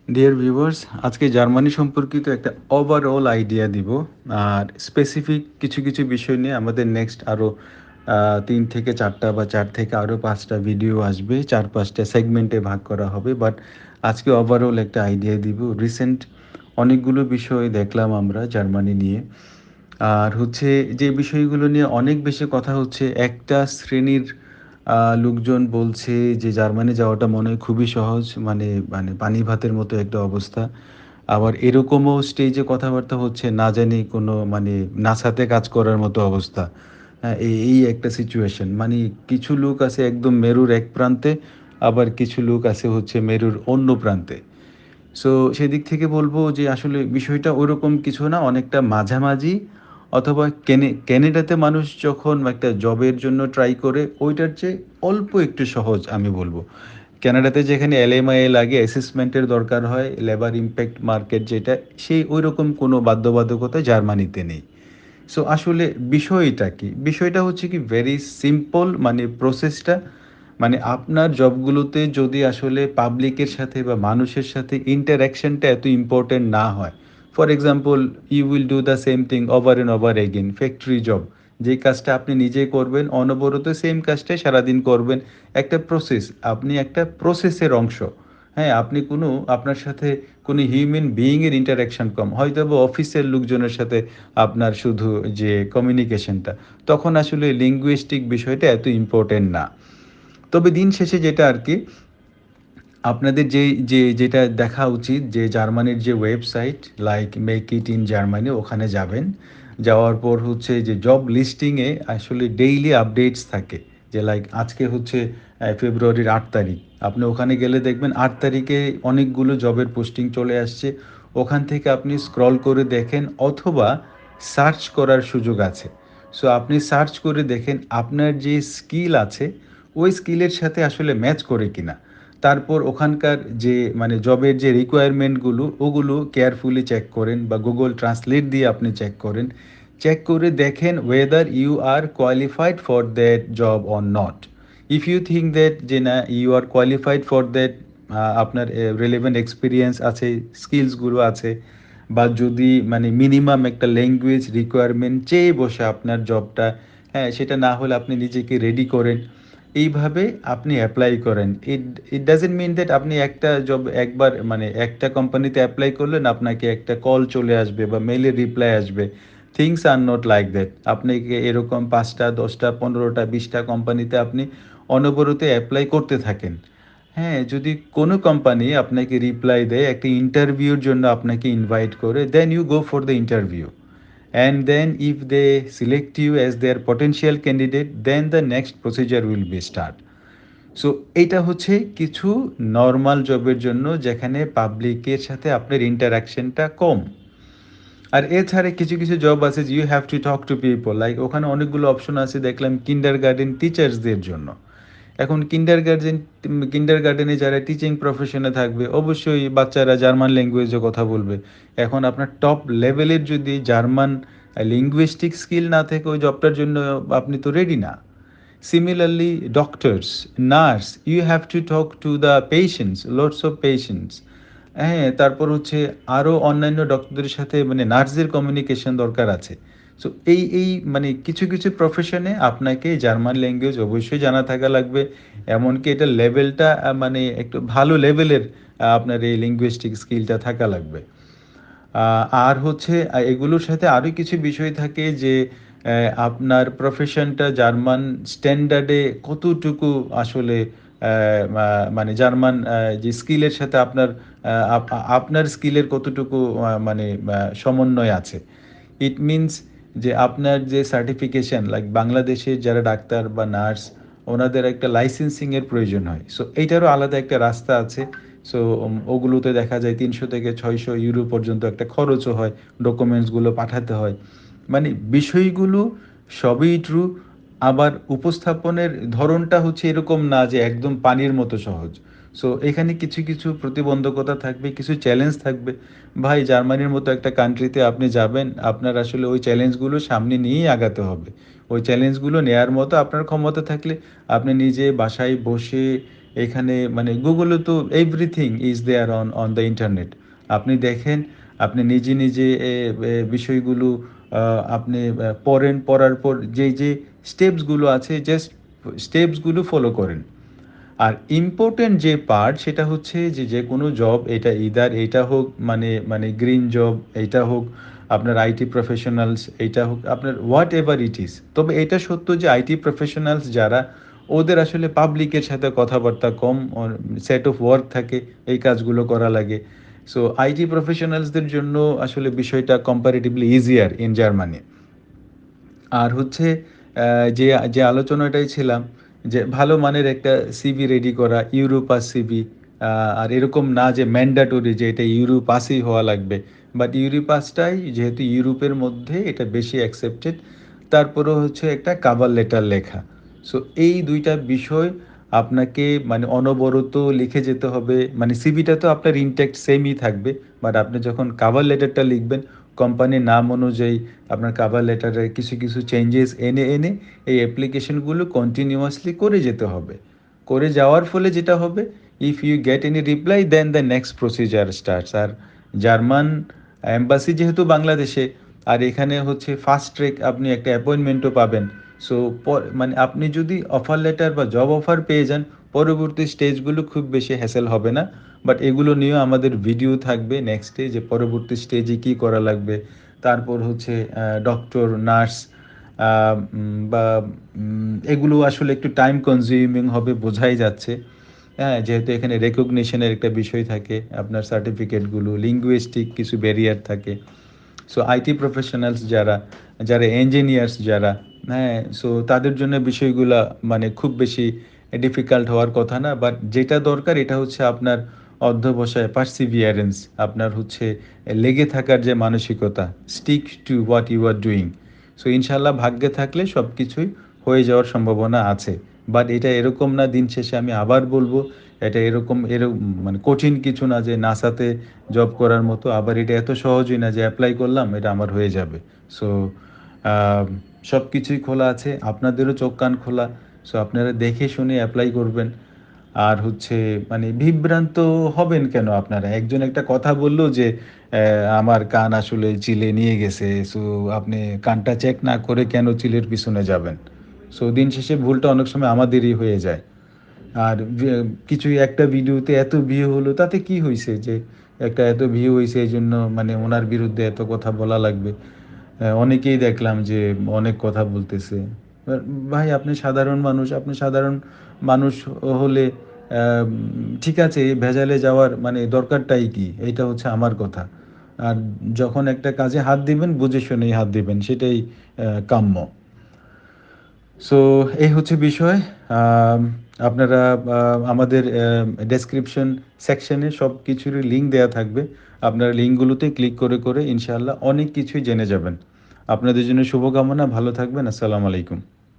Dear viewers, আজকে Germany সম্পর্কিত একটা ওভারঅল আইডিয়া দিব। আর স্পেসিফিক কিছু কিছু বিষয় নিয়ে আমাদের নেক্সট আরও 3 থেকে 4টা বা 4 থেকে আরও 5টা ভিডিও আসবে, 4-5টা সেগমেন্টে ভাগ করা হবে। বাট আজকে ওভারঅল একটা আইডিয়া দিব। রিসেন্ট অনেকগুলো বিষয় দেখলাম আমরা জার্মানি নিয়ে। আর হচ্ছে যে বিষয়গুলো নিয়ে অনেক বেশি কথা হচ্ছে, একটা শ্রেণীর লোকজন বলছে যে জার্মানি যাওয়াটা মনে হয় খুবই সহজ, মানে মানে পানি ভাতের মতো একটা অবস্থা। আবার এরকমও স্টেজে কথাবার্তা হচ্ছে না জানি কোনো মানে নাসাতে কাজ করার মতো অবস্থা। হ্যাঁ, এই একটা সিচুয়েশন, মানে কিছু লোক আছে একদম মেরুর এক প্রান্তে, আবার কিছু লোক আছে হচ্ছে মেরুর অন্য প্রান্তে। সো সেদিক থেকে বলবো যে আসলে বিষয়টা ওরকম কিছু না, অনেকটা মাঝামাঝি। অথবা ক্যানাডাতে মানুষ যখন একটা জবের জন্য ট্রাই করে ওইটার চেয়ে অল্প একটু সহজ আমি বলবো। ক্যানাডাতে যেখানে এলএমআই লাগে, অ্যাসেসমেন্টের দরকার হয়, লেবার ইম্প্যাক্ট মার্কেট যেটা, সেই ওই রকম কোনো বাধ্যবাধকতা জার্মানিতে নেই। সো আসলে বিষয়টা কি? বিষয়টা হচ্ছে কি ভেরি সিম্পল, মানে প্রসেসটা, মানে আপনার জবগুলোতে যদি আসলে পাবলিকের সাথে বা মানুষের সাথে ইন্টারাকশনটা এত ইম্পর্টেন্ট না হয়। For example, you will do the same thing over and over again. Factory job, যেই কাজটা আপনি নিজে করবেন অনবরত সেম কাজটাই সারাদিন করবেন। একটা প্রসেস, আপনি একটা প্রসেসের অংশ। হ্যাঁ, আপনি কোনো আপনার সাথে কোনো হিউম্যান বিইংয়ের ইন্টারাকশন কম, হয়তো বা অফিসের লোকজনের সাথে আপনার শুধু যে কমিউনিকেশনটা, তখন আসলে লিঙ্গুইস্টিক বিষয়টা এত ইম্পর্টেন্ট না। তবে দিন শেষে যেটা আর কি, আপনাদের যেটা দেখা উচিত যে জার্মানির যে website like make it in Germany, ওখানে যাবেন। যাওয়ার পর হচ্ছে যে জব লিস্টিংয়ে আসলে ডেইলি আপডেটস থাকে। যে লাইক আজকে হচ্ছে ফেব্রুয়ারির 8 তারিখ। আপনি ওখানে গেলে দেখবেন 8 তারিখে অনেকগুলো জবের পোস্টিং চলে আসছে। ওখান থেকে আপনি স্ক্রল করে দেখেন, অথবা সার্চ করার সুযোগ আছে। সো আপনি সার্চ করে দেখেন আপনার যে স্কিল আছে ওই স্কিলের সাথে আসলে ম্যাচ করে কিনা। তারপর ওখানকার যে মানে জবের যে রিকোয়ারমেন্টগুলো ওগুলো কেয়ারফুলি চেক করেন, বা গুগল ট্রান্সলেট দিয়ে আপনি চেক করেন। চেক করে দেখেন whether you are qualified for that job or not. If you think that যে না, you are qualified for that, আপনার রেলেভেন্ট এক্সপিরিয়েন্স আছে, স্কিলসগুলো আছে, বা যদি মানে মিনিমাম একটা ল্যাঙ্গুয়েজ রিকোয়ারমেন্ট চেয়ে বসে আপনার জবটা, হ্যাঁ সেটা না হলে আপনি নিজেকে রেডি করেন। এইভাবে আপনি অ্যাপ্লাই করেন। ইট ইট ডাজেন্ট মিন দ্যাট আপনি একটা জব একবার মানে একটা কোম্পানিতে অ্যাপ্লাই করলেন আপনাকে একটা কল চলে আসবে বা মেইলের রিপ্লাই আসবে। Things are not like that. আপনাকে এরকম 5টা 10টা 15টা 20টা কোম্পানিতে আপনি অনবরত অ্যাপ্লাই করতে থাকেন। হ্যাঁ, যদি কোনো কোম্পানি আপনাকে রিপ্লাই দেয়, একটা ইন্টারভিউর জন্য আপনাকে ইনভাইট করে, then you go for the interview. And then if they select you as their potential candidate, then the next procedure will be start. So এইটা হচ্ছে কিছু নর্মাল জবের জন্য যেখানে পাবলিকের সাথে আপনার ইন্টারাকশনটা কম। আর এছাড়া কিছু কিছু জব আছে যে you have to talk to people, like ওখানে অনেকগুলো অপশন আছে দেখলাম কিন্ডার গার্ডেন টিচার্সদের জন্য। এখন কিন্ডার গার্ডেনে যারা টিচিং প্রফেশনে থাকবে অবশ্যই বাচ্চারা জার্মান ল্যাঙ্গুয়েজে কথা বলবে। এখন আপনার টপ লেভেলের যদি জার্মান লিঙ্গুইস্টিক স্কিল না থাকে ওই জবটার জন্য, আপনি তো রেডি না। Similarly doctors, nurse, you have to talk to the patients, lots of patients. হ্যাঁ, তারপর হচ্ছে আরও অন্যান্য ডক্টরদের সাথে মানে নার্সদের কমিউনিকেশন দরকার আছে। সো এই মানে কিছু কিছু প্রফেশনে আপনাকে জার্মান ল্যাঙ্গুয়েজ অবশ্যই জানা থাকা লাগবে। এমনকি এটা লেভেলটা মানে একটু ভালো লেভেলের আপনার এই লিঙ্গুইস্টিক স্কিলটা থাকা লাগবে। আর হচ্ছে এগুলোর সাথে আরও কিছু বিষয় থাকে যে আপনার প্রফেশনটা জার্মান স্ট্যান্ডার্ডে কতটুকু আসলে মানে জার্মান যে স্কিলের সাথে আপনার আপনার স্কিলের কতটুকু মানে সমন্বয় আছে। ইট মিনস যে আপনার যে সার্টিফিকেশন, লাইক বাংলাদেশের যারা ডাক্তার বা নার্স, ওনাদের একটা লাইসেন্সিংয়ের প্রয়োজন হয়। সো এইটারও আলাদা একটা রাস্তা আছে। সো ওগুলোতে দেখা যায় 300 থেকে 600 ইউরো পর্যন্ত একটা খরচও হয়, ডকুমেন্টসগুলো পাঠাতে হয়। মানে বিষয়গুলো সবই ট্রু, আবার উপস্থাপনের ধরনটা হচ্ছে এরকম না যে একদম পানির মতো সহজ। সো এখানে কিছু কিছু প্রতিবন্ধকতা থাকবে, কিছু চ্যালেঞ্জ থাকবে। ভাই, জার্মানির মতো একটা কান্ট্রিতে আপনি যাবেন, আপনার আসলে ওই চ্যালেঞ্জগুলো সামনে নিয়েই আগাতে হবে। ওই চ্যালেঞ্জগুলো নেয়ার মতো আপনার ক্ষমতা থাকলে আপনি নিজে বাসায় বসে এখানে মানে গুগলে তো everything is there on the internet. আপনি দেখেন, আপনি নিজে নিজে বিষয়গুলো আপনি পড়েন, পড়ার পর যে স্টেপসগুলো আছে জাস্ট স্টেপসগুলো ফলো করেন। আর ইম্পর্টেন্ট যে পার্ট সেটা হচ্ছে যে যে কোনো জব, এটা ইদার এটা হোক মানে মানে গ্রিন জব, এটা হোক আপনার আইটি প্রফেশনালস, এটা হোক আপনার হোয়াট এভার ইট ইজ। তবে এটা সত্য যে আইটি প্রফেশনালস যারা, ওদের আসলে পাবলিকের সাথে কথাবার্তা কম, সেট অফ ওয়ার্ক থাকে, এই কাজগুলো করা লাগে। সো আইটি প্রফেশনালসদের জন্য আসলে বিষয়টা কম্পারেটিভলি ইজিয়ার ইন জার্মানি। আর হচ্ছে যে যে আলোচনাটায় ছিলাম, যে ভালো মানের একটা সিভি রেডি করা, ইউরোপাস সিভি। আর এরকম না যে ম্যান্ডাটরি যে এটা ইউরোপাসই হওয়া লাগবে, বাট ইউরোপাসটাই যেহেতু ইউরোপের মধ্যে এটা বেশি অ্যাকসেপ্টেড। তারপরেও হচ্ছে একটা কাভার লেটার লেখা। সো এই দুইটা বিষয় আপনাকে মানে অনবরত লিখে যেতে হবে। মানে সিভিটা তো আপনার ইনটেক্ট সেমই থাকবে, বাট আপনি যখন কাভার লেটারটা লিখবেন, কোম্পানির নাম অনুযায়ী আপনার কাভার লেটারে কিছু কিছু চেঞ্জেস এনে এনে এই অ্যাপ্লিকেশনগুলো কন্টিনিউয়াসলি করে যেতে হবে। করে যাওয়ার ফলে যেটা হবে, if you get any reply then the next procedure starts. আর জার্মান অ্যাম্বাসি যেহেতু বাংলাদেশে, আর এখানে হচ্ছে ফাস্ট ট্র্যাক আপনি একটা অ্যাপয়েন্টমেন্টও পাবেন। সো মানে আপনি যদি অফার লেটার বা জব অফার পেয়ে যান, পরবর্তী স্টেজগুলো খুব বেশি হ্যাসেল হবে না। বাট এগুলো নিয়েও আমাদের ভিডিও থাকবে নেক্সটে, যে পরবর্তী স্টেজে কী করা লাগবে। তারপর হচ্ছে ডক্টর, নার্স বা এগুলো আসলে একটু টাইম কনজিউমিং হবে, বোঝাই যাচ্ছে। হ্যাঁ, যেহেতু এখানে রেকগনিশনের একটা বিষয় থাকে, আপনার সার্টিফিকেটগুলো, লিঙ্গুইস্টিক কিছু ব্যারিয়ার থাকে। সো আইটি প্রফেশনালস যারা, যারা ইঞ্জিনিয়ার্স যারা, হ্যাঁ, সো তাদের জন্য বিষয়গুলা মানে খুব বেশি ডিফিকাল্ট হওয়ার কথা না। বাট যেটা দরকার এটা হচ্ছে আপনার অধ্যবসায়, পার্সিভিয়ারেন্স, আপনার হচ্ছে লেগে থাকার যে মানসিকতা, stick to what you are doing. So ইনশাল্লাহ ভাগ্যে থাকলে সব কিছুই হয়ে যাওয়ার সম্ভাবনা আছে। বাট এটা এরকম না, দিন শেষে আমি আবার বলবো, এটা এরকম মানে কঠিন কিছু না যে নাসাতে জব করার মতো। আবার এটা এত সহজই না যে অ্যাপ্লাই করলাম এটা আমার হয়ে যাবে। সো সব কিছুই খোলা আছে, আপনাদেরও চোখ কান খোলা। সো আপনারা দেখে শুনে অ্যাপ্লাই করবেন। আর হচ্ছে মানে বিভ্রান্ত হবেন কেন আপনারা? একজন একটা কথা বললো যে আমার কান আসলে চিলে নিয়ে গেছে। সো আপনি কানটা চেক না করে কেন চিলের পিছনে যাবেন? সো দিন শেষে ভুলটা অনেক সময় আমাদেরই হয়ে যায়। আর কিছু একটা ভিডিওতে এত ভিউ হলো, তাতে কি হইছে যে একটা এত ভিউ হইছে এইজন্য মানে ওনার বিরুদ্ধে এত কথা বলা লাগবে? অনেকেই দেখলাম যে অনেক কথা বলতেছে। আ ভাই আপনি সাধারণ মানুষ, আপনি সাধারণ মানুষ হলে ঠিক আছে, এই ভেজালে যাওয়ার মানে দরকারটাই কি? এইটা হচ্ছে আমার কথা। আর যখন একটা কাজে হাত দিবেন বুঝে শুনেই হাত দিবেন, সেটাই কাম্য। সো এই হচ্ছে বিষয়। আম আপনারা আমাদের ডেসক্রিপশন সেকশনে সব কিছুরই লিঙ্ক দেয়া থাকবে। আপনারা লিঙ্কগুলোতে ক্লিক করে করে ইনশাআল্লাহ অনেক কিছুই জেনে যাবেন। আপনাদের জন্য শুভকামনা। ভালো থাকবেন। আসসালামু আলাইকুম।